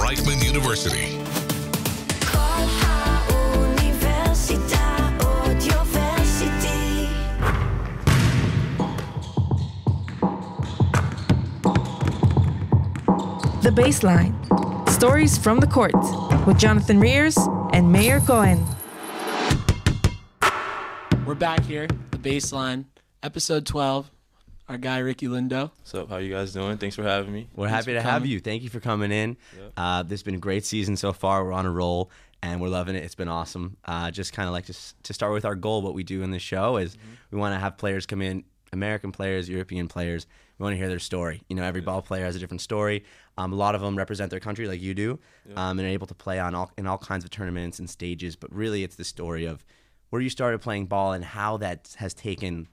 Reichman University. The Baseline. Stories from the court with Jonathan Rears and Mayor Cohen. We're back here, The Baseline, episode 12. Our guy, Ricky Lindo. What's up? How you guys doing? Thanks for having me. We're happy to have you. Thank you for coming in. Yep. This has been a great season so far. We're on a roll, and we're loving it. It's been awesome. Just kind of like to start with our goal, what we do in this show is we want to have players come in, American players, European players. We want to hear their story. You know, every ball player has a different story. A lot of them represent their country like you do, and are able to play in all kinds of tournaments and stages. But really, it's the story of where you started playing ball and how that has taken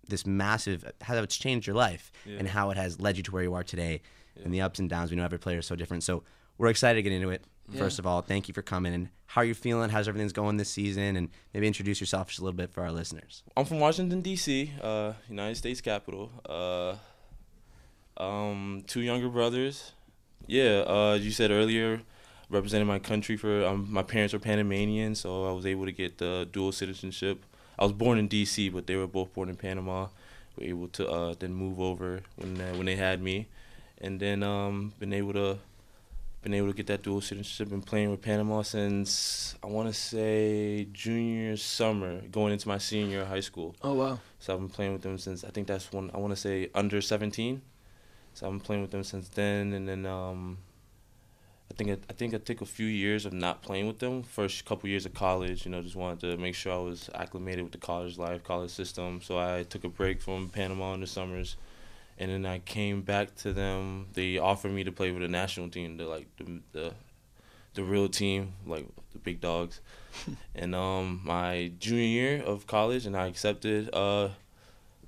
this massive, how it's changed your life and how it has led you to where you are today and the ups and downs. We know every player is so different. So we're excited to get into it. First of all, thank you for coming in. How are you feeling? How's everything's going this season? And maybe introduce yourself just a little bit for our listeners. I'm from Washington, D.C., United States capital. 2 younger brothers. You said earlier, representing my country for my parents are Panamanian, so I was able to get the dual citizenship. I was born in D.C., but they were both born in Panama. We were able to then move over when they had me, and then been able to get that dual citizenship. Been playing with Panama since I want to say junior summer, going into my senior year of high school. Oh wow! So I've been playing with them since I think that's when I want to say under 17. So I've been playing with them since then, and then I think I took a few years of not playing with them. First couple years of college, just wanted to make sure I was acclimated with the college life, college system. So I took a break from Panama in the summers, and then I came back to them. They offered me to play with the national team, the real team, like the big dogs. And my junior year of college, and I accepted.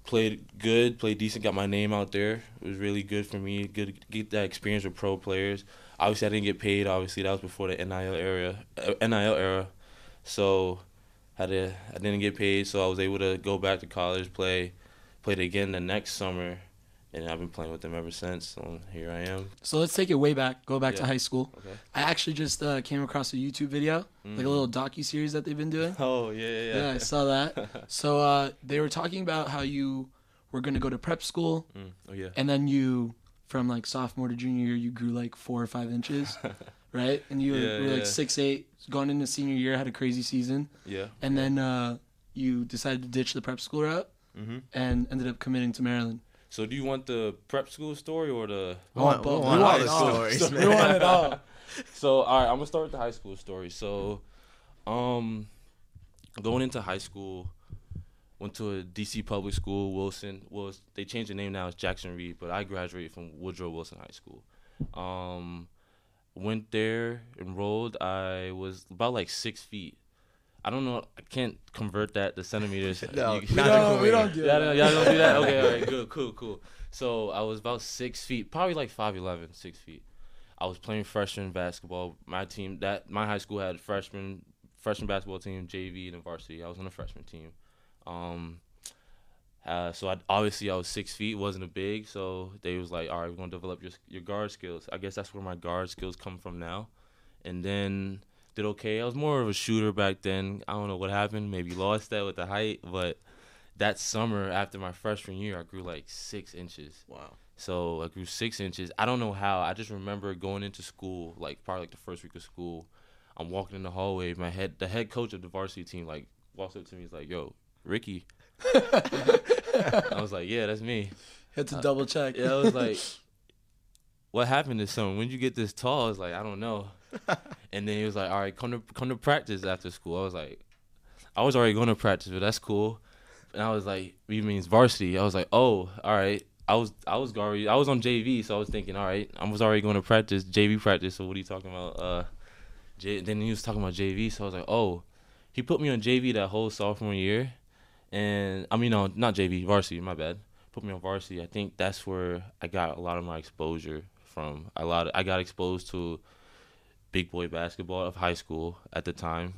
Played good, played decent, got my name out there. It was really good for me, good to get that experience with pro players. Obviously, I didn't get paid. Obviously, that was before the NIL era. So I didn't get paid, so I was able to go back to college, played again the next summer, and I've been playing with them ever since. So here I am. So let's take it way back. Go back to high school. Okay. I actually just came across a YouTube video, like a little docu-series that they've been doing. Oh, yeah. Yeah, I saw that. So they were talking about how you were going to go to prep school, and then you, from like sophomore to junior year, you grew like 4 or 5 inches, right? And you were like 6'8", going into senior year, had a crazy season. Yeah. And then you decided to ditch the prep school route and ended up committing to Maryland. So do you want the prep school story or the... We want all the stories, man. We want it all. So, all right, I'm going to start with the high school story. So, going into high school, went to a D.C. public school, Wilson. Well, they changed the name now, it's Jackson Reed, but I graduated from Woodrow Wilson High School. Went there, enrolled. I was about like 6 feet. I don't know. I can't convert that to centimeters. No, we don't do that. Y'all don't do that? Okay, all right, good, cool. So I was about 6 feet, probably like 5'11", 6 feet. I was playing freshman basketball. My high school had freshman basketball team, JV, and varsity. I was on the freshman team. So I was 6 feet, wasn't a big. So they was like, all right, we're gonna develop your guard skills. I guess that's where my guard skills come from now. And then did okay. I was more of a shooter back then. I don't know what happened. Maybe lost that with the height. But that summer after my freshman year, I grew like 6 inches. Wow. So I grew 6 inches. I don't know how. I just remember going into school, like probably like the first week of school. I'm walking in the hallway. The head coach of the varsity team like walks up to me. He's like, "Yo, Ricky." I was like, "Yeah, that's me." Had to double check. Yeah, I was like, "What happened this summer? When did you get this tall?" I was like, "I don't know." And then he was like, "All right, come to practice after school." I was like, I was already going to practice, but that's cool. And I was like, "He means varsity." I was like, "Oh, all right." I was on JV, so I was thinking, all right, I was already going to practice, JV practice. So what are you talking about? Then he was talking about JV, so I was like, oh, he put me on JV that whole sophomore year, and no, not JV, varsity. My bad. Put me on varsity. I think that's where I got a lot of my exposure from. I got exposed to big boy basketball of high school at the time.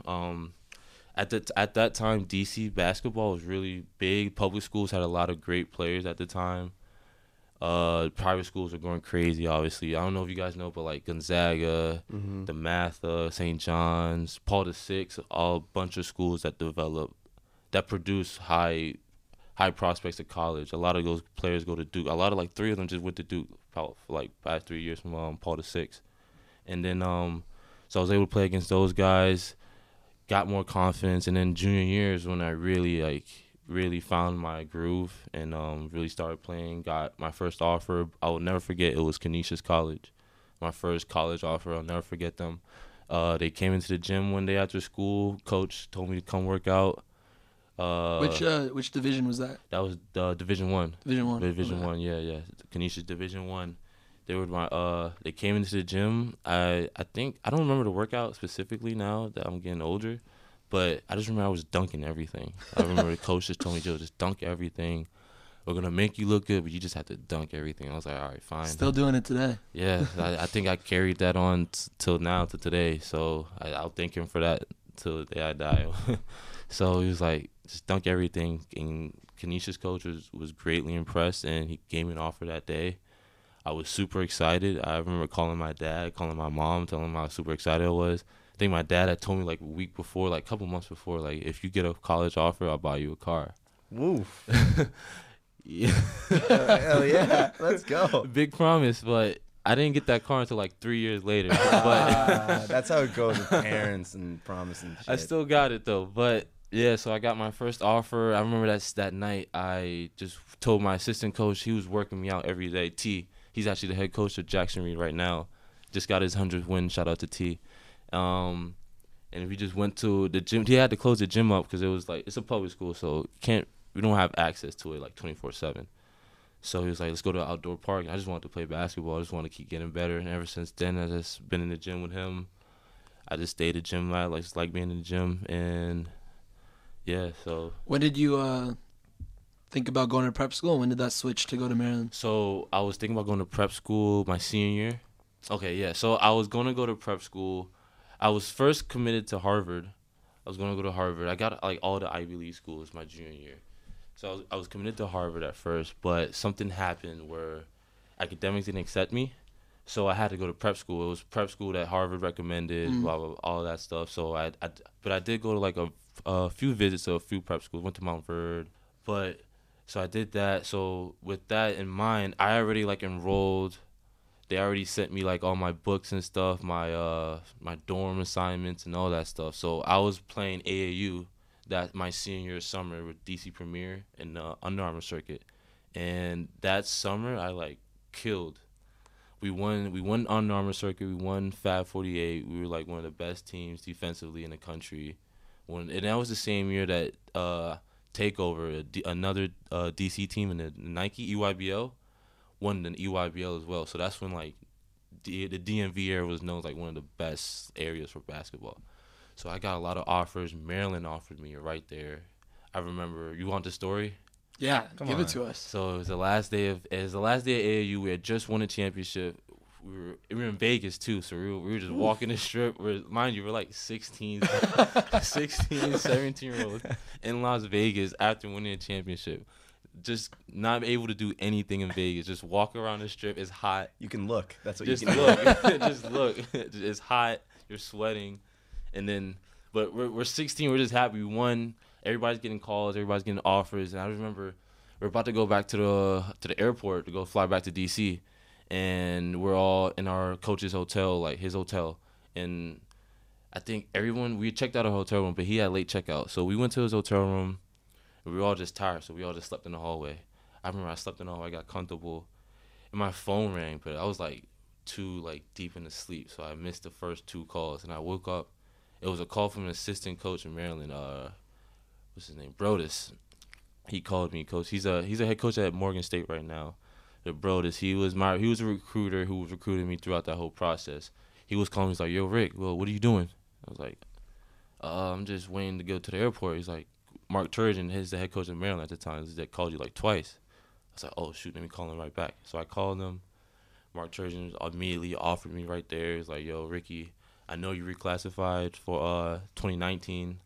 At that time, DC basketball was really big. Public schools had a lot of great players at the time. Private schools are going crazy, obviously. I don't know if you guys know, but like Gonzaga, the Matha, St. John's, Paul VI, all a bunch of schools that produce high prospects at college. A lot of those players go to Duke. A lot of like 3 of them just went to Duke for like past 3 years from Paul VI. And then so I was able to play against those guys, got more confidence, and then junior year is when I really found my groove and really started playing. Got my first offer. I will never forget. It was Canisius College. My first college offer. I'll never forget them. They came into the gym one day after school. Coach told me to come work out. Which division was that? That was Division 1. Division 1, yeah. Canisius Division 1. They were they came into the gym. I think I don't remember the workout specifically now that I'm getting older, but I just remember I was dunking everything. I remember the coach just told me, Joe, just dunk everything. We're gonna make you look good, but you just have to dunk everything. I was like, all right, fine. Still doing it today. Yeah, I think I carried that on till now, to today. So I'll thank him for that till the day I die. So he was like, just dunk everything. And Canisius coach was greatly impressed, and he gave me an offer that day. I was super excited. I remember calling my dad, calling my mom, telling them how super excited I was. I think my dad had told me like a week before, like a couple months before, like, if you get a college offer, I'll buy you a car. Woof. Yeah. Hell yeah. Let's go. Big promise, but I didn't get that car until like 3 years later. But That's how it goes with parents and promising shit. I still got it though. But yeah, so I got my first offer. I remember that night I just told my assistant coach, he was working me out every day, T. He's actually the head coach of Jackson Reed right now. Just got his 100th win. Shout out to T. And we just went to the gym. He had to close the gym up because it was like, it's a public school, so we don't have access to it like 24/7. So he was like, let's go to the outdoor park. I just wanted to play basketball. I just wanted to keep getting better. And ever since then, I just been in the gym with him. I just stayed at gym rat. Just like being in the gym. And yeah, so. When did you think about going to prep school? When did that switch to go to Maryland? So I was thinking about going to prep school my senior year. Okay, yeah. So I was going to go to prep school. I was first committed to Harvard. I was going to go to Harvard. I got like all the Ivy League schools my junior year. So I was committed to Harvard at first, but something happened where academics didn't accept me. So I had to go to prep school. It was prep school that Harvard recommended, blah, blah, blah, all that stuff. So but I did go to like a few visits to a few prep schools. Went to Mount Verde. But so I did that. So with that in mind, I already like enrolled. They already sent me like all my books and stuff, my dorm assignments and all that stuff. So I was playing AAU that my senior summer with DC Premier in the Under Armour circuit. And that summer I like killed. We won Under Armour circuit, we won Fab 48. We were like one of the best teams defensively in the country. And that was the same year that Takeover, another DC team in the Nike EYBL, won the EYBL as well. So that's when like the DMV area was known as like one of the best areas for basketball. So I got a lot of offers. Maryland offered me right there. I remember. You want the story? Yeah, give it to us. So it was the last day of AAU. We had just won a championship. We were in Vegas too, so we were just walking the strip. Mind you, we're like 16, 17-year-olds in Las Vegas after winning a championship. Just not able to do anything in Vegas. Just walk around the strip. It's hot. You can look. That's what just you can look. do. Just look. It's hot. You're sweating. And then, but we're 16. We're just happy we won. Everybody's getting calls. Everybody's getting offers. And I remember we're about to go back to the airport to go fly back to DC, and we're all in our coach's hotel, like his hotel. And I think we checked out our hotel room, but he had late checkout. So we went to his hotel room. And we were all just tired, so we all just slept in the hallway. I remember I slept in the hallway. I got comfortable, and my phone rang, but I was like too deep into sleep, so I missed the first 2 calls. And I woke up. It was a call from an assistant coach in Maryland. What's his name? Brodus. He called me, coach. He's a head coach at Morgan State right now. The Brodus. He was a recruiter who was recruiting me throughout that whole process. He was calling me. He's like, "Yo, Rick, well, what are you doing?" I was like, "I'm just waiting to go to the airport." He's like, "Mark Turgeon, he's the head coach in Maryland at the time. That called you like twice." I was like, "Oh shoot, let me call him right back." So I called him. Mark Turgeon immediately offered me right there. He's like, "Yo, Ricky, I know you reclassified for 2019.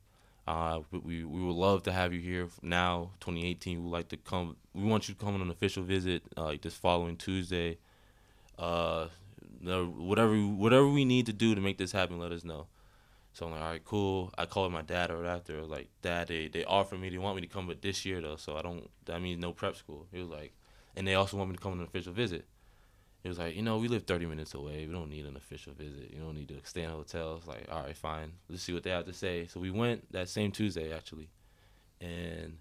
We would love to have you here now, 2018. We would like to come. We want you to come on an official visit like this following Tuesday. Whatever we need to do to make this happen, let us know. So I'm like, all right, cool. I called my dad right after. I was like, Dad, they offered me, they want me to come, but this year though, so that means no prep school. He was like, and they also want me to come on an official visit. He was like, we live 30 minutes away. We don't need an official visit. You don't need to stay in a hotel. It's like, all right, fine. Let's see what they have to say. So we went that same Tuesday, actually. And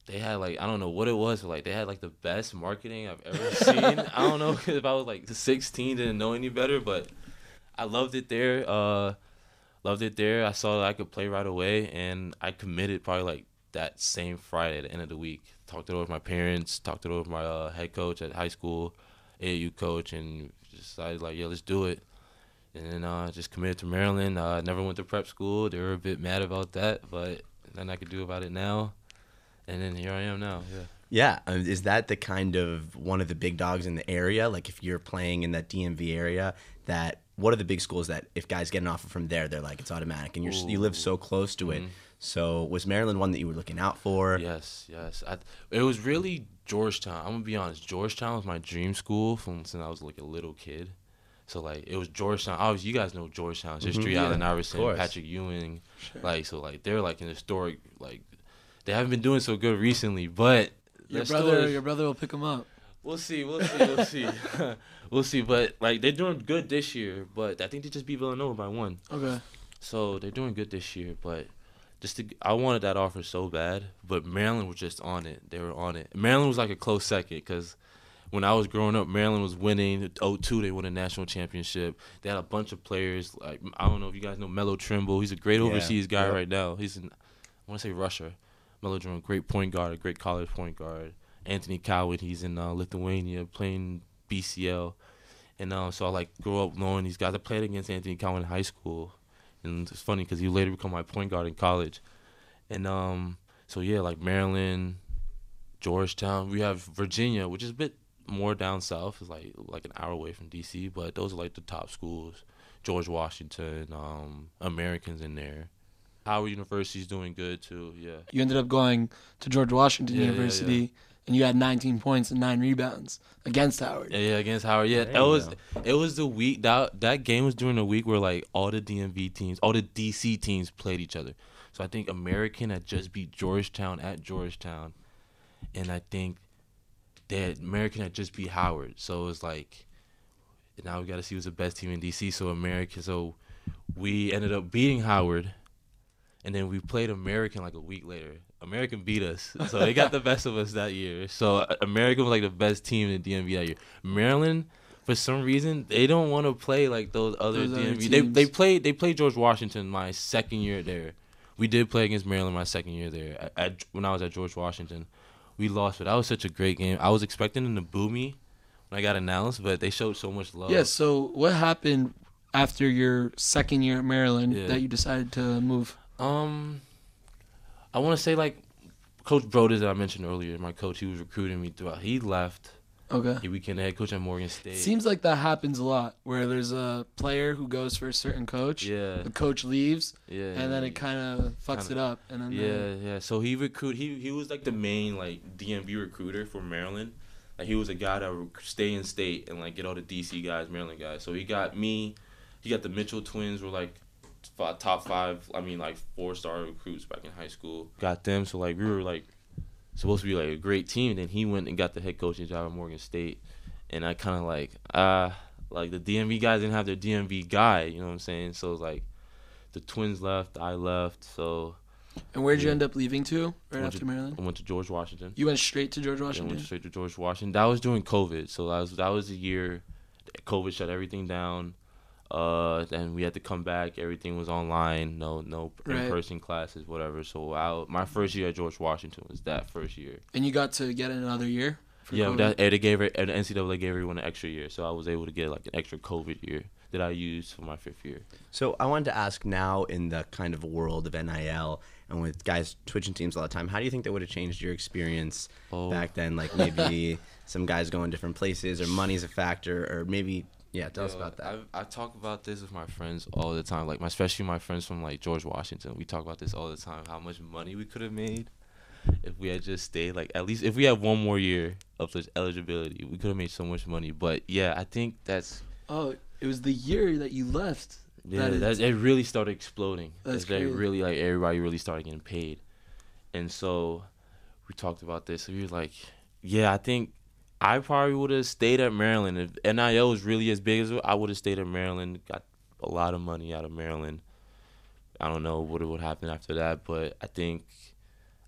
they had, like, I don't know what it was, but, like, they had, like, the best marketing I've ever seen. I don't know if I was, like, 16, didn't know any better, but I loved it there. I saw that I could play right away, and I committed probably, like, that same Friday at the end of the week. Talked it over with my parents, talked it over with my head coach at high school, AAU coach, and decided, like, yeah, let's do it. And then just committed to Maryland. Never went to prep school. They were a bit mad about that, but nothing I could do about it now. And then here I am now, yeah. Yeah, is that the kind of one of the big dogs in the area? Like if you're playing in that DMV area, what are the big schools that if guys get an offer from there, they're like, it's automatic, and you live so close to it. So was Maryland one that you were looking out for? Yes. It was really Georgetown. I'm going to be honest. Georgetown was my dream school since I was like a little kid. So, like, it was Georgetown. Obviously, you guys know Georgetown's history. Allen Iverson, Patrick Ewing. Sure. Like, they're, like, an historic, like, they haven't been doing so good recently, but your brother will pick them up. We'll see. We'll see. But, like, they're doing good this year, but I think they just beat Villanova by 1. Okay. So, they're doing good this year, but I wanted that offer so bad, but Maryland was just on it. They were on it. Maryland was like a close second because when I was growing up, Maryland was winning. 2002, they won a national championship. They had a bunch of players. Like, I don't know if you guys know Melo Trimble. He's a great overseas guy right now. He's in, I want to say Russia. Melo Trimble, great point guard, a great college point guard. Anthony Cowan, he's in Lithuania playing BCL. And so I, like, grew up knowing these guys. I played against Anthony Cowan in high school. And it's funny because he later became my point guard in college. And so, yeah, like Maryland, Georgetown. We have Virginia, which is a bit more down south. It's like an hour away from D.C., but those are like the top schools. George Washington, Americans in there. Howard University's doing good too, yeah. You ended up going to George Washington University, and you had 19 points and 9 rebounds against Howard. Yeah, against Howard. Yeah, it was the week that game was during the week where like all the DMV teams, all the DC teams played each other. So I think American had just beat Georgetown at Georgetown, and I think American had just beat Howard. So it was like, now we got to see who's the best team in DC. So we ended up beating Howard, and then we played American like a week later. American beat us, so they got the best of us that year. So American was like the best team in the DMV that year. Maryland, for some reason, they don't want to play like those other DMV. They played George Washington my second year there. We did play against Maryland my second year there. When I was at George Washington, we lost, but that was such a great game. I was expecting them to boo me when I got announced, but they showed so much love. Yeah. So what happened after your second year at Maryland that you decided to move? I want to say, like, Coach Brodus that I mentioned earlier, my coach, he was recruiting me throughout. He left. Okay. He became the head coach at Morgan State. Seems like that happens a lot, where there's a player who goes for a certain coach. Yeah. The coach leaves. Yeah. And then it kind of fucks it up. And then yeah. So he was like the main like DMV recruiter for Maryland. Like he was a guy that would stay in state and like get all the DC guys, Maryland guys. So he got me. He got the Mitchell twins were like top 5. I mean like 4-star recruits back in high school. Got them. So like we were like supposed to be like a great team. Then he went and got the head coaching job at Morgan State, and I kind of like the DMV guys didn't have their DMV guy. You know what I'm saying? So it was like the twins left, I left. So. And where'd you end up leaving to after Maryland? I went to George Washington. You went straight to George Washington? I went straight to George Washington. That was during COVID. So that was the year COVID shut everything down. Then we had to come back. Everything was online. No in-person classes, whatever. So my first year at George Washington was that first year. And you got to get another year? Yeah, the NCAA gave everyone an extra year. So I was able to get like an extra COVID year that I used for my 5th year. So I wanted to ask, now in the kind of world of NIL and with guys switching teams all the time, how do you think that would have changed your experience back then? Like maybe some guys going different places, or money's a factor, or maybe Yeah, tell us about that. I talk about this with my friends all the time, like especially my friends from like George Washington. We talk about this all the time, how much money we could have made if we had just stayed. Like at least if we had one more year of this eligibility, we could have made so much money. But yeah, I think that's. Oh, it was the year that you left. Yeah, it really started exploding. That's like crazy. really like everybody really started getting paid, and so we talked about this. And we were like, yeah, I think I probably would have stayed at Maryland if NIL was really as big as it. I would have stayed at Maryland, got a lot of money out of Maryland. I don't know what would happen after that, but I think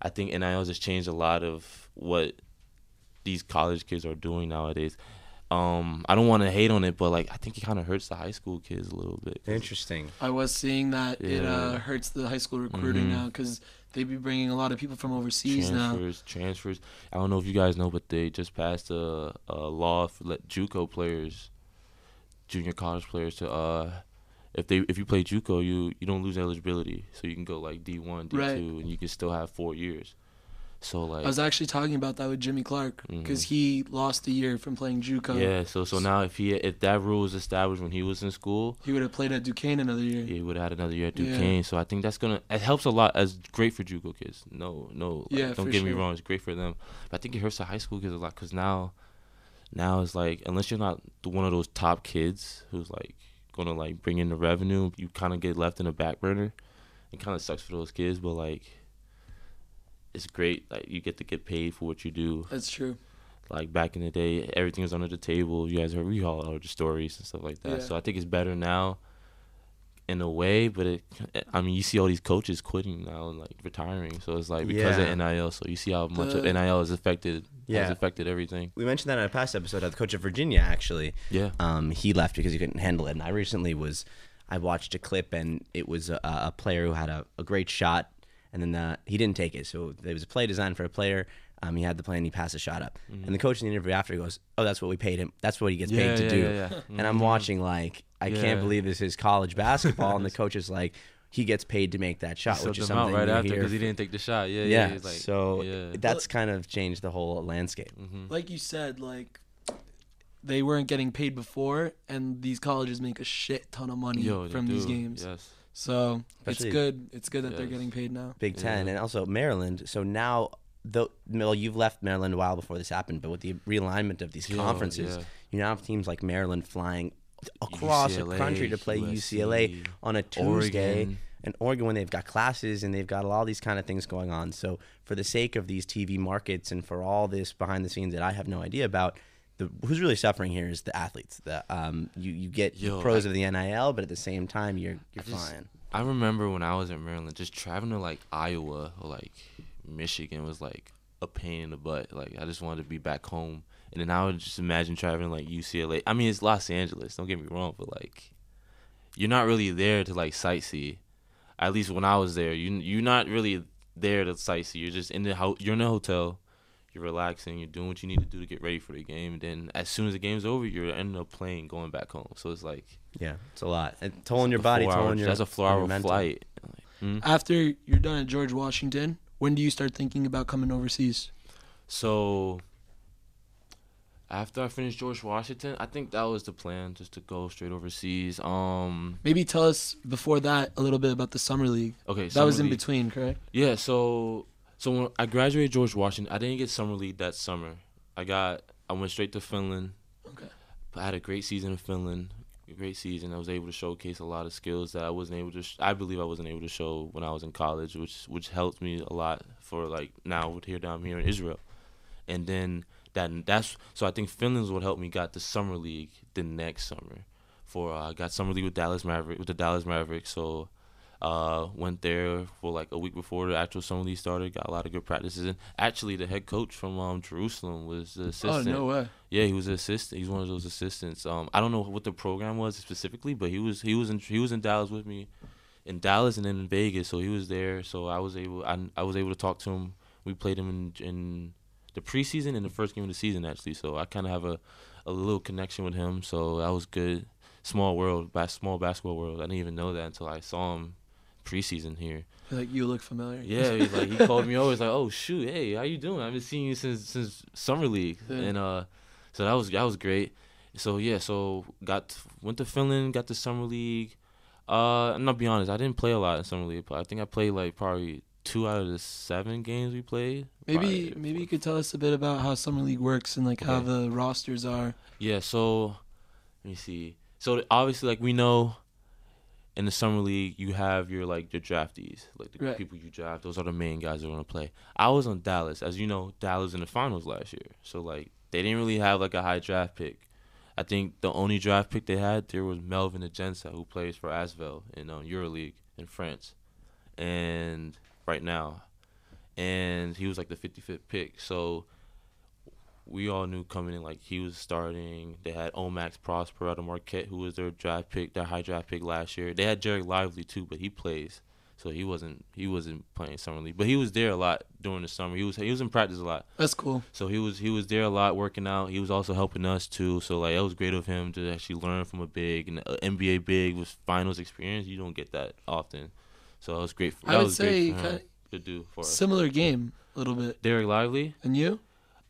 NIL has changed a lot of what these college kids are doing nowadays. I don't want to hate on it, but like I think it kind of hurts the high school kids a little bit. Interesting. I was seeing that it hurts the high school recruiting now because they be bringing a lot of people from overseas Transfers. I don't know if you guys know, but they just passed a law for let JUCO players, junior college players, to if you play JUCO, you don't lose eligibility, so you can go like D1, D2, Right. and you can still have 4 years. So like I was actually talking about that with Jimmy Clark because he lost a year from playing JUCO. yeah. So now if that rule was established when he was in school, He would have played at Duquesne another year. he would have had another year at Yeah. Duquesne. So I think it helps a lot. As great for JUCO kids. No, Yeah, don't for get me sure. wrong. It's great for them, but I think it hurts the high school kids a lot because now it's like unless you're not one of those top kids who's like gonna like bring in the revenue, you kind of get left in the back burner. It kind of sucks for those kids, but like it's great. Like you get to get paid for what you do. That's true. Like back in the day, everything was under the table. You guys we all heard the stories and stuff like that. Yeah. So I think it's better now, in a way. But you see all these coaches quitting now and like retiring. So it's like because Yeah. of NIL. So you see how much of NIL has affected Yeah. everything. We mentioned that in a past episode. The coach of Virginia, actually. Yeah. He left because he couldn't handle it. And I watched a clip, and it was a player who had a great shot, and then he didn't take it. So there was a play designed for a player. He had the play, and he passed the shot up. And the coach in the interview after goes, "Oh, that's what we paid him. That's what he gets paid to do." Yeah. And I'm watching like, I can't Yeah. believe this is college basketball, and the coach is like, he gets paid to make that shot, He which is subbed him out something right you after hear because he didn't take the shot. Yeah. yeah, He's like, so yeah. that's kind of changed the whole landscape. Like you said, like they weren't getting paid before, and these colleges make a shit ton of money Yo, they from these do. games. Yes. So Especially- it's good. It's good that they're Yes. getting paid now. Big Ten, Yeah. and also Maryland. So now, you've left Maryland a while before this happened, but with the realignment of these conferences, yeah. you now have teams like Maryland flying across the UCLA, country to play UCLA USC, on a Tuesday, Oregon. and Oregon when they've got classes and they've got all these kind of things going on. So for the sake of these TV markets and for all this behind the scenes that I have no idea about, who's really suffering here is the athletes. You get pros of the NIL, but at the same time you're flying. I remember when I was in Maryland, just traveling to like Iowa or like Michigan was like a pain in the butt. Like I just wanted to be back home. And then I would just imagine traveling like UCLA. I mean, it's Los Angeles. Don't get me wrong, but like you're not really there to like sightsee. At least when I was there, you're not really there to sightsee. You're just in the you're in a hotel. You're relaxing. You're doing what you need to do to get ready for the game. And then as soon as the game's over, you're ending up playing, going back home. So it's like Yeah, it's a lot. And tolling your body, tolling your that's a 4-hour mental. flight. After you're done at George Washington, when do you start thinking about coming overseas? So after I finished George Washington, I think that was the plan, just to go straight overseas. Maybe tell us before that a little bit about the summer league. Okay, That was summer in league. between, correct? Yeah, so when I graduated George Washington, I didn't get summer league that summer. I went straight to Finland. Okay. I had a great season in Finland. A great season. I was able to showcase a lot of skills that I wasn't able to. I believe I wasn't able to show when I was in college, which helped me a lot for like now down here in Israel. And then so I think Finland's what helped me got the summer league the next summer. I got summer league with the Dallas Mavericks. So went there for like a week before the actual summer league started. Got a lot of good practices. And actually, the head coach from Jerusalem was the assistant. Oh, no way. Yeah, he was an assistant. He's one of those assistants. I don't know what the program was specifically, but he was in Dallas with me, in Dallas and then in Vegas. So he was there. So I was able to talk to him. We played him in the preseason and the first game of the season actually. So I kind of have a little connection with him. So that was good. Small basketball world. I didn't even know that until I saw him preseason here. Like, you look familiar. Yeah, he called me over. He's like, "Oh shoot, hey, how you doing? I've been seeing you since summer league." Yeah. And so that was great. So went to Finland, got the summer league. I'm not be honest, I didn't play a lot in summer league. I think I played like probably 2 out of the 7 games we played. Maybe you could tell us a bit about how summer league works and like how the rosters are. Yeah, so let me see. So obviously, like we know, in the summer league you have your draftees, like the people you draft. Those are the main guys that are gonna play. I was on Dallas, as you know. Dallas in the finals last year, so like they didn't really have like a high draft pick. I think the only draft pick they had there was Melvin Agensa, who plays for Asvel in EuroLeague in France, and right now, and he was like the 55th pick. So we all knew coming in like he was starting. They had Omax Prosper out of Marquette, who was their draft pick, their high draft pick last year. They had Jarek Lively too, but he plays, so he wasn't playing summer league. But he was there a lot during the summer. He was in practice a lot. That's cool. So he was there a lot working out. He was also helping us too. So like it was great of him to actually learn from a big, and an NBA big with finals experience. You don't get that often. So it was great for. I would say great for him to do for us. Similar game a little bit. Derek Lively. And you?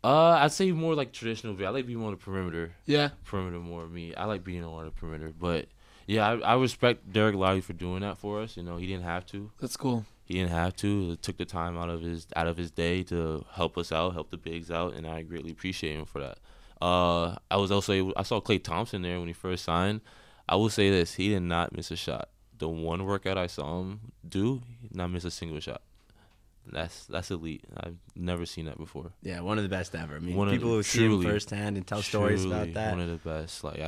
I'd say more like traditional. I like being on the perimeter. Yeah. Perimeter more of me. I like being on the perimeter. But yeah, I respect Derek Lively for doing that for us. You know, he didn't have to. That's cool. He didn't have to. It took the time out of his day to help us out, help the bigs out, and I greatly appreciate him for that. I saw Klay Thompson there when he first signed. I will say this: he did not miss a shot. The one workout I saw him do, he did not miss a single shot. That's elite. I've never seen that before. Yeah, one of the best ever. I mean, people who see him firsthand and tell stories about that. One of the best. Like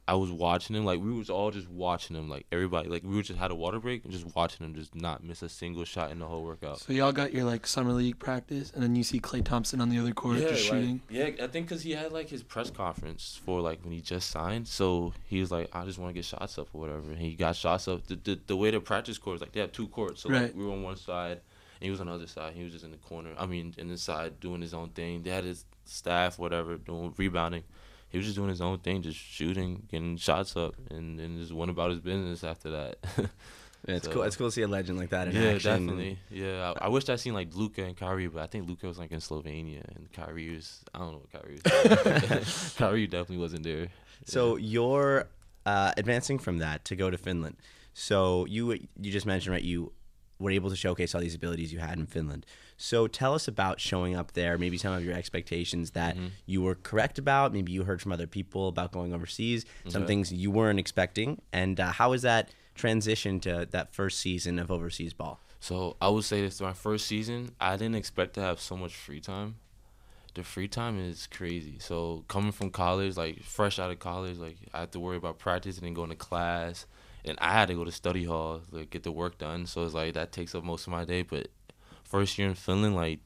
I was watching him. Like we was all just watching him. Like everybody. Like we just had a water break and just watching him just not miss a single shot in the whole workout. So y'all got your like summer league practice, and then you see Klay Thompson on the other court just shooting. Yeah, I think because he had like his press conference for like when he just signed. So he was like, I just want to get shots up or whatever. And he got shots up. The way the practice court is like they have 2 courts. So like, we were on one side. He was on the other side. He was just in the corner. In the side doing his own thing. They had his staff, whatever, doing rebounding. He was just doing his own thing, just shooting, getting shots up, and just went about his business after that. Yeah, it's cool. It's cool to see a legend like that in action. Yeah, definitely. Yeah, I wished I'd seen like Luka and Kyrie, but I think Luka was like in Slovenia, and Kyrie was, I don't know what Kyrie was. Kyrie definitely wasn't there. So you're advancing from that to go to Finland. So you just mentioned, right, you were able to showcase all these abilities you had in Finland. So tell us about showing up there, maybe some of your expectations that you were correct about, maybe you heard from other people about going overseas, some things you weren't expecting, and how was that transition to that first season of overseas ball? So I would say this, my first season, I didn't expect to have so much free time. The free time is crazy. So coming from college, like fresh out of college, like I had to worry about practice and then going to class. And I had to go to study hall to like, get the work done. So it's like that takes up most of my day. But first year in Finland, like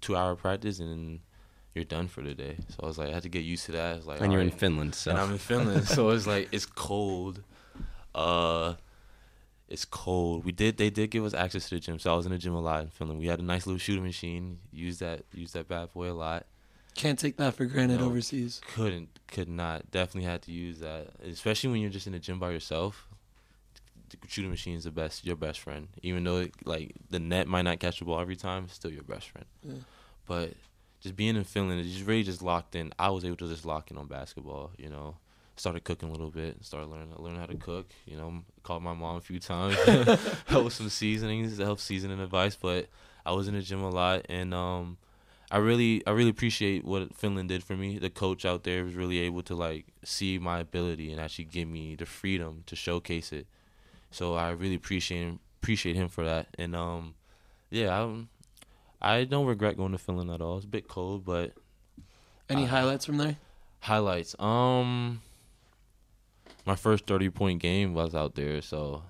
2-hour practice and you're done for the day. So I was like, I had to get used to that. It's like, and you're in Finland, so. And I'm in Finland, so it's like it's cold. It's cold. They did give us access to the gym, so I was in the gym a lot in Finland. We had a nice little shooting machine. Used that bad boy a lot. Can't take that for granted overseas. Could not. Definitely had to use that, especially when you're just in the gym by yourself. The shooting machine is your best friend. Even though like the net might not catch the ball every time, it's still your best friend. Yeah. But just being in Finland, it's just really just locked in. I was able to just lock in on basketball. You know, started cooking a little bit. Started learning how to cook. You know, called my mom a few times, help with some seasonings, help seasoning advice. But I was in the gym a lot, and I really appreciate what Finland did for me. The coach out there was really able to like see my ability and actually give me the freedom to showcase it. So I really appreciate him for that. And I don't regret going to Finland at all. It's a bit cold, but any highlights from there? Highlights. My first 30-point game was out there, so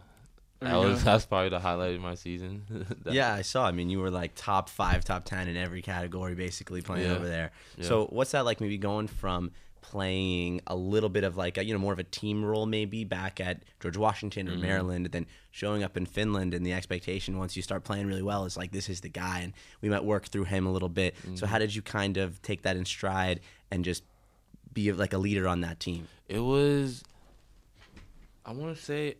that's probably the highlight of my season. Yeah, I saw. I mean, you were like top 5, top 10 in every category, basically playing over there. Yeah. So what's that like? Maybe going from playing a little bit of like a, more of a team role maybe back at George Washington or Maryland, and then showing up in Finland, and the expectation once you start playing really well is like, this is the guy, and we might work through him a little bit. So how did you kind of take that in stride and just be like a leader on that team? It was, I want to say,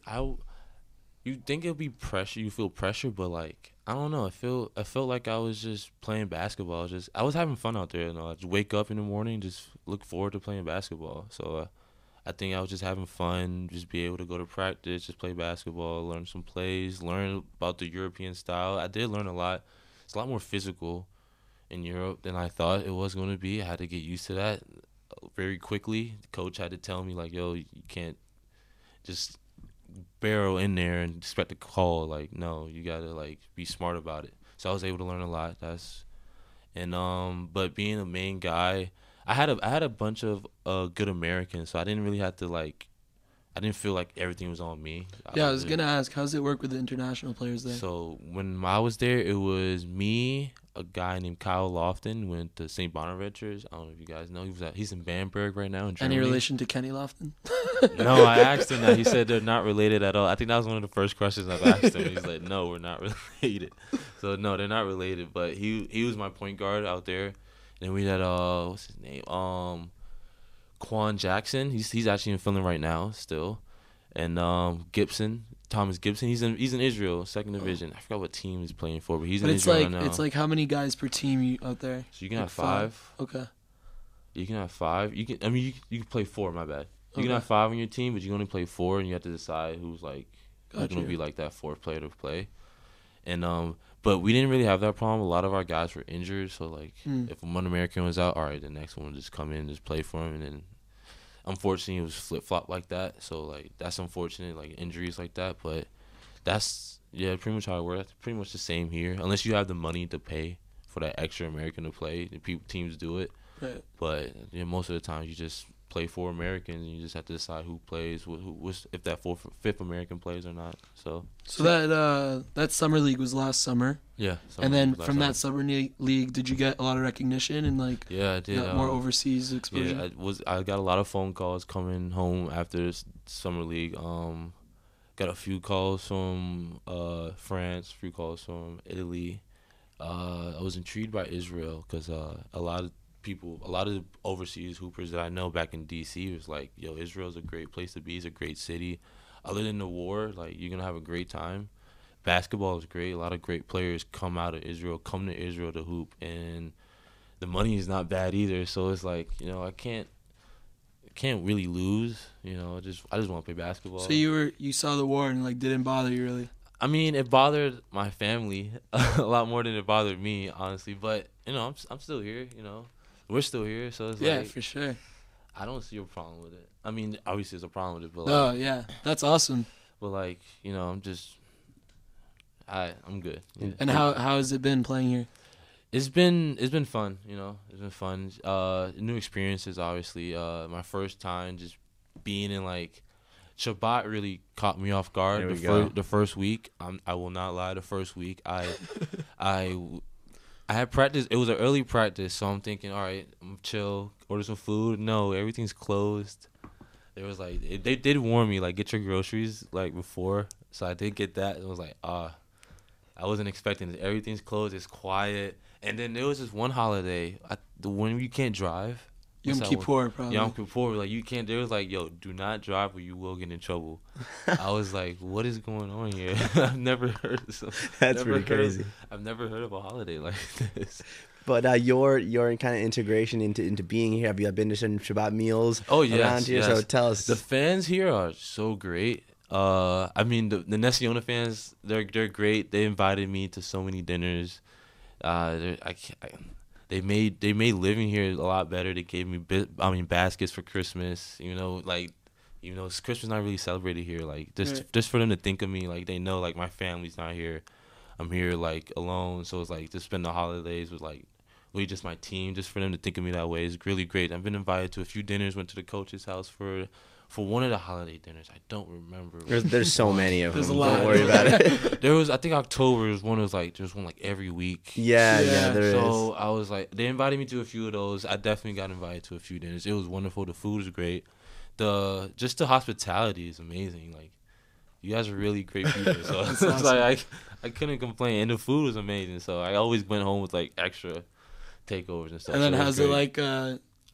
you think it'll be pressure, you feel pressure, but like, I don't know, I felt like I was just playing basketball. I was having fun out there. You know, I just wake up in the morning, just look forward to playing basketball. So I think I was just having fun, just be able to go to practice, just play basketball, learn some plays, learn about the European style. I did learn a lot. It's a lot more physical in Europe than I thought it was going to be. I had to get used to that very quickly. The coach had to tell me, like, yo, you can't just barrel in there and expect a call. Like, no, you got to, like, be smart about it. So I was able to learn a lot. But being a main guy, I had a bunch of good Americans, so I didn't really have to, like, I didn't feel like everything was on me. Yeah, I was going to ask, how does it work with the international players there? So when I was there, it was me, a guy named Kyle Lofton, went to St. Bonaventure's. I don't know if you guys know. He's in Bamberg right now in Germany. Any relation to Kenny Lofton? No, I asked him that. He said they're not related at all. I think that was one of the first questions I've asked him. He's like, no, we're not related. So, no, they're not related. But he was my point guard out there. And we had, what's his name? Quan Jackson. He's actually in Finland right now still. And Thomas Gibson. He's in Israel, second division. I forgot what team he's playing for, but he's in Israel right now. It's like how many guys per team out there? So you can have five. Okay. You can have five. You can play four. My bad. You can have five on your team, but you can only play four, and you have to decide who's going to be like that fourth player to play. And but we didn't really have that problem. A lot of our guys were injured, so like if one American was out, all right, the next one would just come in and just play for him, and then unfortunately it was flip flop like that. So like that's unfortunate, like injuries like that. But that's pretty much how it works. Pretty much the same here, unless you have the money to pay for that extra American to play. The teams do it, right. But most of the time you just play four Americans, and you just have to decide who plays, if that fifth American plays or not. So that summer league was last summer. Yeah. And then from that summer league, did you get a lot of recognition and like? Yeah, I did. More overseas exposure. Yeah, I got a lot of phone calls coming home after summer league. Got a few calls from France, a few calls from Italy. I was intrigued by Israel because a lot of overseas hoopers that I know back in D.C. was like, yo, Israel's a great place to be. It's a great city. Other than the war, like, you're going to have a great time. Basketball is great. A lot of great players come to Israel to hoop. And the money is not bad either. So it's like, I can't really lose. I just want to play basketball. So you saw the war and, like, didn't bother you really? I mean, it bothered my family a lot more than it bothered me, honestly. But, I'm still here, We're still here, so it's like... Yeah, for sure. I don't see a problem with it. I mean, obviously there's a problem with it, but... Oh, yeah. That's awesome. But, like, I'm good. Yeah. And how has it been playing here? It's been fun, It's been fun. New experiences, obviously. My first time just being in, like... Shabbat really caught me off guard. The first week. I will not lie. The first week, I had practice. It was an early practice, so I'm thinking, all right, I'm chill, order some food. No, everything's closed. There was like, they did warn me, like, get your groceries, like, before. So I did get that. It was like, I wasn't expecting it. Everything's closed. It's quiet. And then there was this one holiday, when you can't drive. Yom Kippur, probably. Yom Kippur, like, you can't. They was like, yo, do not drive or you will get in trouble. I was like, what is going on here? I've never heard of something. That's pretty crazy. I've never heard of a holiday like this. But your kind of integration into being here, have you been to some Shabbat meals around here? Yes. So tell us. The fans here are so great. I mean, the Ness Ziona fans, they're great. They invited me to so many dinners. They made living here a lot better. They gave me baskets for Christmas. Even though Christmas not really celebrated here. Like just for them to think of me, like they know like my family's not here. I'm here like alone. So it's like to spend the holidays with like really just my team. Just for them to think of me that way is really great. I've been invited to a few dinners. Went to the coach's house for one of the holiday dinners. I don't remember. There's so many of them. There's a lot. Don't worry about it. There was, I think October was one. There's one like every week. Yeah, there is. So I was like, they invited me to a few of those. I definitely got invited to a few dinners. It was wonderful. The food is great. The hospitality is amazing. Like, you guys are really great people. So it's awesome. Like I couldn't complain, and the food was amazing. So I always went home with like extra takeovers and stuff. And then how's it like?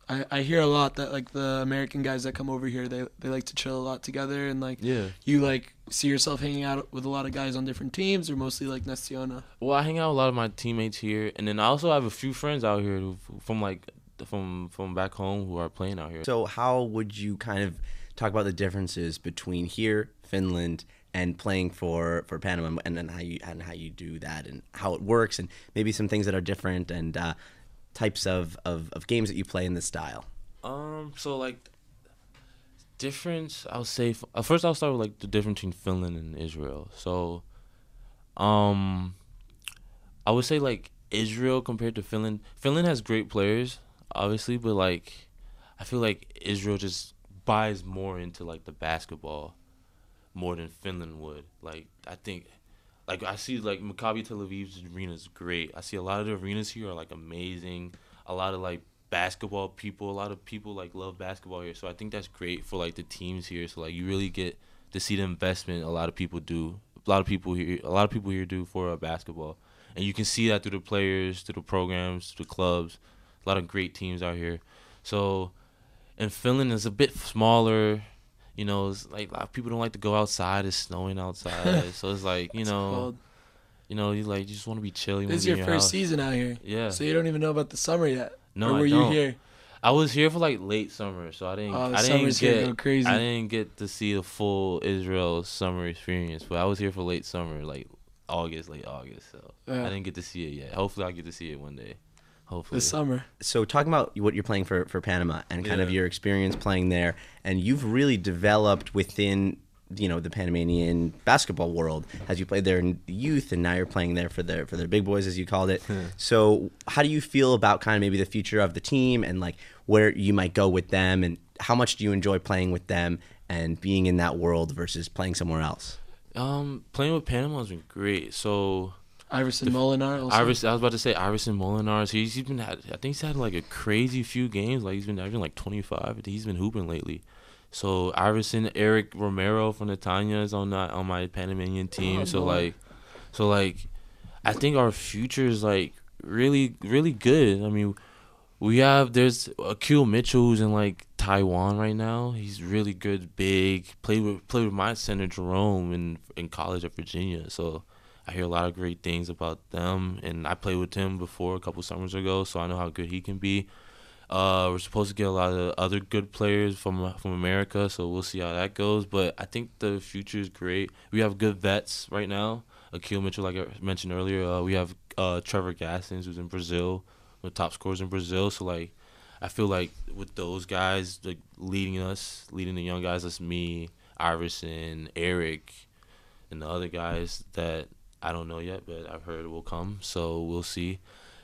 I hear a lot that like the American guys that come over here, they like to chill a lot together, and like you like see yourself hanging out with a lot of guys on different teams, or mostly like Ness Ziona? Well, I hang out with a lot of my teammates here, and then I also have a few friends out here from like from back home who are playing out here. So how would you kind of talk about the differences between here, Finland, and playing for Panama, and then how you do that and how it works, and maybe some things that are different and types of games that you play in this style? So like difference, I'll say first I'll start with like the difference between Finland and Israel. So I would say like Israel compared to Finland. Finland has great players, obviously, but like I feel like Israel just buys more into like the basketball more than Finland would. Like I think, like I see like Maccabi Tel Aviv's arena is great. I see a lot of the arenas here are like amazing. A lot of like basketball people, a lot of people like love basketball here. So I think that's great for like the teams here. So like you really get to see the investment a lot of people do. A lot of people here do for basketball. And you can see that through the players, through the programs, through the clubs. A lot of great teams out here. So in Finland, it's a bit smaller. You know, it's like a lot of people don't like to go outside. It's snowing outside. So it's like, you know, you just want to be chill. This is your first season out here. Yeah. So you don't even know about the summer yet. No, or were you here? I was here for like late summer, so I didn't get to see the full Israel summer experience. But I was here for late summer, like late August. So I didn't get to see it yet. Hopefully, I'll get to see it one day. Hopefully. This summer. So talking about what you're playing for Panama and kind of your experience playing there, and you've really developed within, you know, the Panamanian basketball world as you played there in youth, and now you're playing there for their big boys, as you called it. So how do you feel about kind of maybe the future of the team and like where you might go with them, and how much do you enjoy playing with them and being in that world versus playing somewhere else? Playing with Panama has been great. So Iverson Molinar also. I was about to say Iverson Molinar. I think he's had like a crazy few games. Like he's been averaging like 25. He's been hooping lately. So Iverson, Eric Romero from Netanya is on my Panamanian team. So I think our future is like really, really good. I mean, there's Akil Mitchell who's in like Taiwan right now. He's really good, big. Played with my center Jerome in college at Virginia. So I hear a lot of great things about them, and I played with him before a couple summers ago, so I know how good he can be. We're supposed to get a lot of other good players from America, so we'll see how that goes. But I think the future is great. We have good vets right now. Akil Mitchell, like I mentioned earlier. We have Trevor Gaskins, who's in Brazil, one of the top scorers in Brazil. So like, I feel like with those guys like leading the young guys, that's me, Iverson, Eric, and the other guys that I don't know yet, but I've heard will come. So we'll see.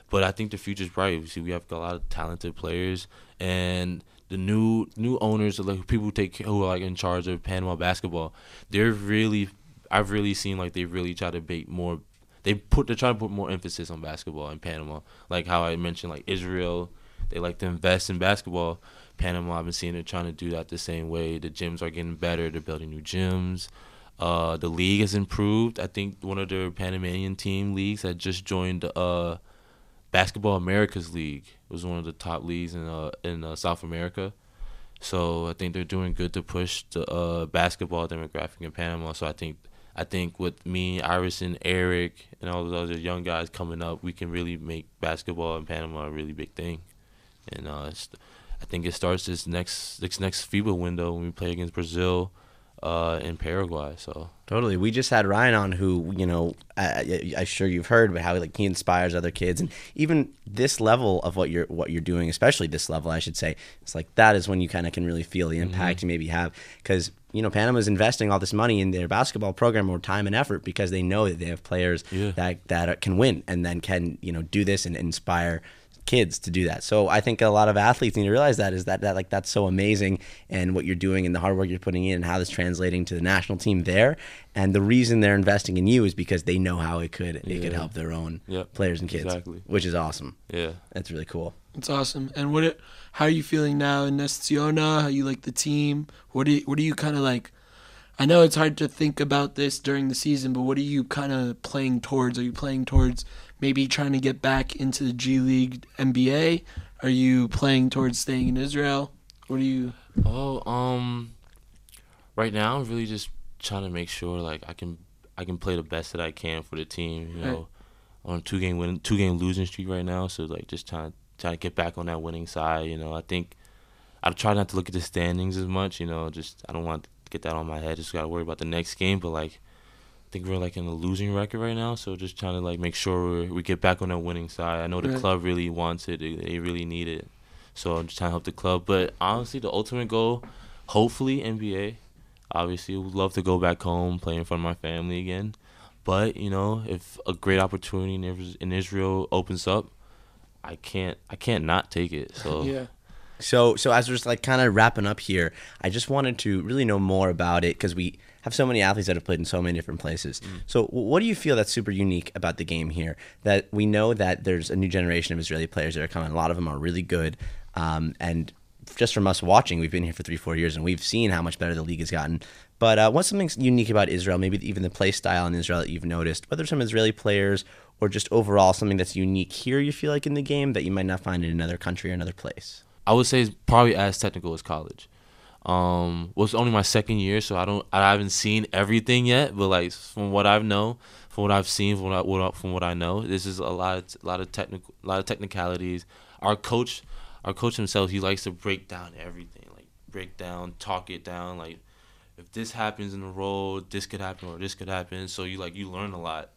But I think the future's bright. We have a lot of talented players, and the new owners, like people who are like in charge of Panama basketball. I've really seen like they really try to make more. They're trying to put more emphasis on basketball in Panama. Like how I mentioned, like Israel, they like to invest in basketball. Panama, I've been seeing they're trying to do that the same way. The gyms are getting better. They're building new gyms. The league has improved. I think one of their Panamanian team leagues had just joined Basketball America's League. It was one of the top leagues in South America. So I think they're doing good to push the basketball demographic in Panama. So I think with me, Iverson, Eric, and all those other young guys coming up, we can really make basketball in Panama a really big thing. And I think it starts this next FIBA window when we play against Brazil in Paraguay. So totally. We just had Ryan on, who, you know, I'm sure you've heard, but how like he inspires other kids, and even this level of what you're doing, especially this level, I should say, it's like that is when you kind of can really feel the impact you maybe have, because you know Panama's investing all this money in their basketball program, or time and effort, because they know that they have players that can win and then can, you know, do this and inspire kids to do that. So I think a lot of athletes need to realize that like that's so amazing, and what you're doing and the hard work you're putting in and how that's translating to the national team there. And the reason they're investing in you is because they know how it could help their own players and kids, which is awesome. Yeah, that's really cool. It's awesome. And how are you feeling now in Ness Ziona? How you like the team? What do you kind of like? I know it's hard to think about this during the season, but what are you kind of playing towards? Are you playing towards maybe trying to get back into the G League NBA? Are you playing towards staying in Israel? What are you? Right now I'm really just trying to make sure like I can play the best that I can for the team. You know, on a two game losing streak right now. So like just trying to trying to get back on that winning side. I think I try not to look at the standings as much. Just I don't want to get that on my head. Just gotta worry about the next game. But I think we're in a losing record right now. So just trying to make sure we get back on that winning side. I know the club really wants it. They really need it. So I'm just trying to help the club. But honestly, the ultimate goal, hopefully NBA. Obviously, would love to go back home, play in front of my family again. But if a great opportunity in Israel opens up, I can't not take it. So yeah. So as we're just kind of wrapping up here, I just wanted to really know more about it because we have so many athletes that have played in so many different places. So what do you feel that's super unique about the game here? That we know that there's a new generation of Israeli players that are coming. A lot of them are really good, and just from us watching, we've been here for 3-4 years, and we've seen how much better the league has gotten. But what's something unique about Israel, maybe even the play style in Israel that you've noticed, whether some Israeli players or just overall something that's unique here you feel like in the game that you might not find in another country or another place? I would say it's probably as technical as college. It's only my second year, so I haven't seen everything yet. But from what I've known, from what I've seen, from what I know, this is a lot of technicalities. Our coach himself, he likes to break down everything, talk it down. If this happens in the road, this could happen or this could happen. So you learn a lot,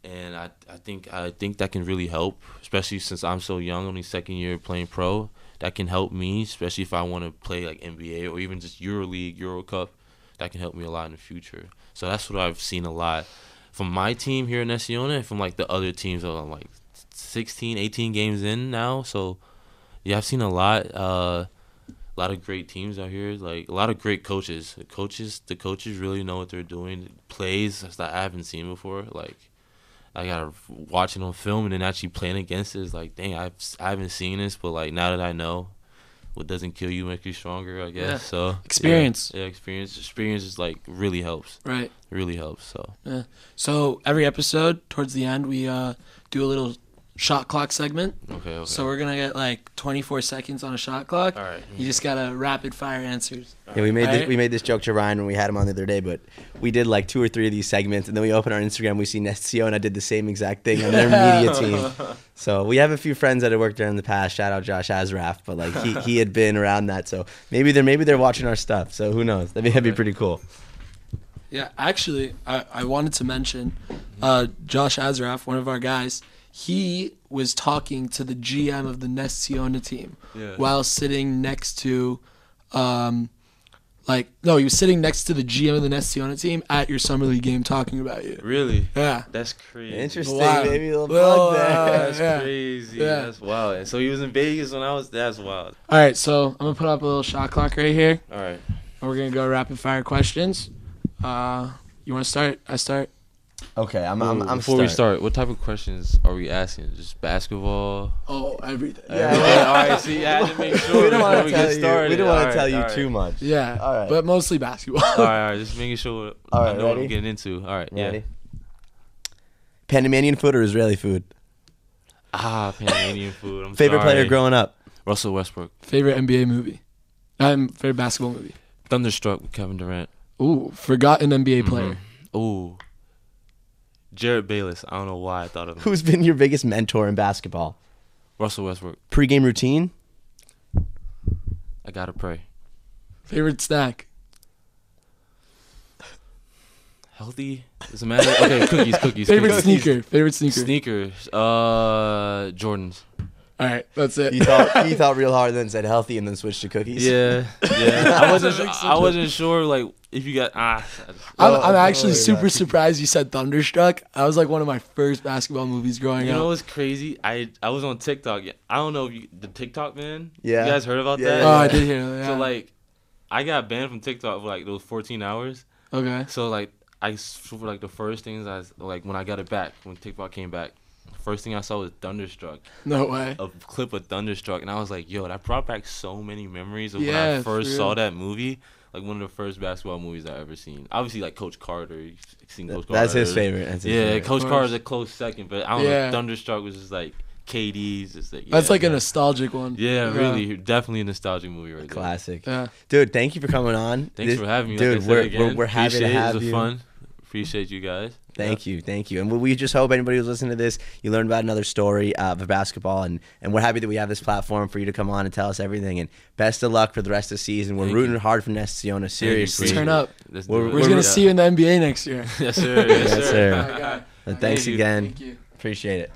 and I think that can really help, especially since I'm so young, only second year playing pro. That can help me, especially if I want to play NBA or even just EuroLeague, Euro Cup. That can help me a lot in the future. So that's what I've seen a lot from my team here in Ness Ziona, and from the other teams. I'm 16, 18 games in now. So yeah, I've seen a lot of great teams out here. A lot of great coaches. The coaches really know what they're doing. Plays that I haven't seen before. I got watching on film and then actually playing against it is dang, I haven't seen this, but now that I know, what doesn't kill you makes you stronger, I guess. Yeah. So experience. Yeah, experience is really helps. Right. It really helps. So yeah. So every episode, towards the end, we do a little shot clock segment. Okay. So we're gonna get 24 seconds on a shot clock. All right. You just gotta rapid fire answers. Yeah, we made this joke to Ryan when we had him on the other day, but we did 2 or 3 of these segments, and then we open our Instagram, we see Ness Ziona did the same exact thing on their media team. So we have a few friends that have worked there in the past. Shout out Josh Azraf, but he had been around that, so maybe they're watching our stuff. So who knows? That'd be pretty cool. Yeah, actually, I wanted to mention Josh Azraf, one of our guys. He was talking to the GM of the Ness Ziona team while sitting next to, he was sitting next to the GM of the Ness Ziona team at your summer league game talking about you. Really? Yeah. That's crazy. Interesting. Wow. Maybe a little plug there. That's crazy. Yeah. That's wild. And so he was in Vegas when that's wild. All right, so I'm going to put up a little shot clock right here. All right. And we're going to go rapid fire questions. You want to start? I start? Okay, I'm Before we start, what type of questions are we asking? Just basketball? Oh, everything. Yeah. All right. See, I had to make sure we don't before want we to get started. We don't want to All tell right, you too much. Yeah. All right. But mostly basketball. All right. Just making sure All I right, know what ready? I'm getting into. All right. Ready? Yeah. Panamanian food or Israeli food? Panamanian food. I'm Favorite sorry. player growing up? Russell Westbrook. Favorite NBA movie? Favorite basketball movie? Thunderstruck with Kevin Durant. Ooh, forgotten NBA player. Ooh. Jared Bayless. I don't know why I thought of him. Who's been your biggest mentor in basketball? Russell Westbrook. Pre-game routine? I gotta pray. Favorite snack? Healthy? Does it matter? Okay, cookies. Favorite cookies. sneaker? Favorite sneaker? Sneakers. Jordans. All right, that's it. You thought real hard, then said healthy, and then switched to cookies. Yeah. I wasn't sure if you got I'm actually super surprised you said Thunderstruck. That was one of my first basketball movies growing You up. know what's crazy? I was on TikTok. I don't know if the TikTok man. Yeah. You guys heard about Yeah, that? Oh, I did hear that. Yeah. So I got banned from TikTok for those 14 hours. Okay. So for the first things when I got it back, when TikTok came back, first thing I saw was Thunderstruck. No way. A clip of Thunderstruck, and I was like, yo, that brought back so many memories of when Yeah, I first for saw real. that movie. One of the first basketball movies I ever seen. Obviously, Coach Carter. You've seen Coach Carter. That's his favorite. Coach Of Carter's course. a close second, but I don't Yeah. know. Thunderstruck was just KD's. Just That's a nostalgic one. Yeah, really, definitely a nostalgic movie right there. Classic. Yeah. Dude, thank you for coming on. Thanks for having me. Dude, like I said again. we're happy to Appreciate it. have It was you. fun. Appreciate you guys. Thank you. And we just hope anybody who's listening to this, you learned about another story of basketball, and we're happy that we have this platform for you to come on and tell us everything. And best of luck for the rest of the season. We're rooting hard for Ness Ziona, seriously. Turn up. We're going to see you in the NBA next year. Yes, sir. Yes, sir. Oh, my God. Thanks again. Thank you. Appreciate it.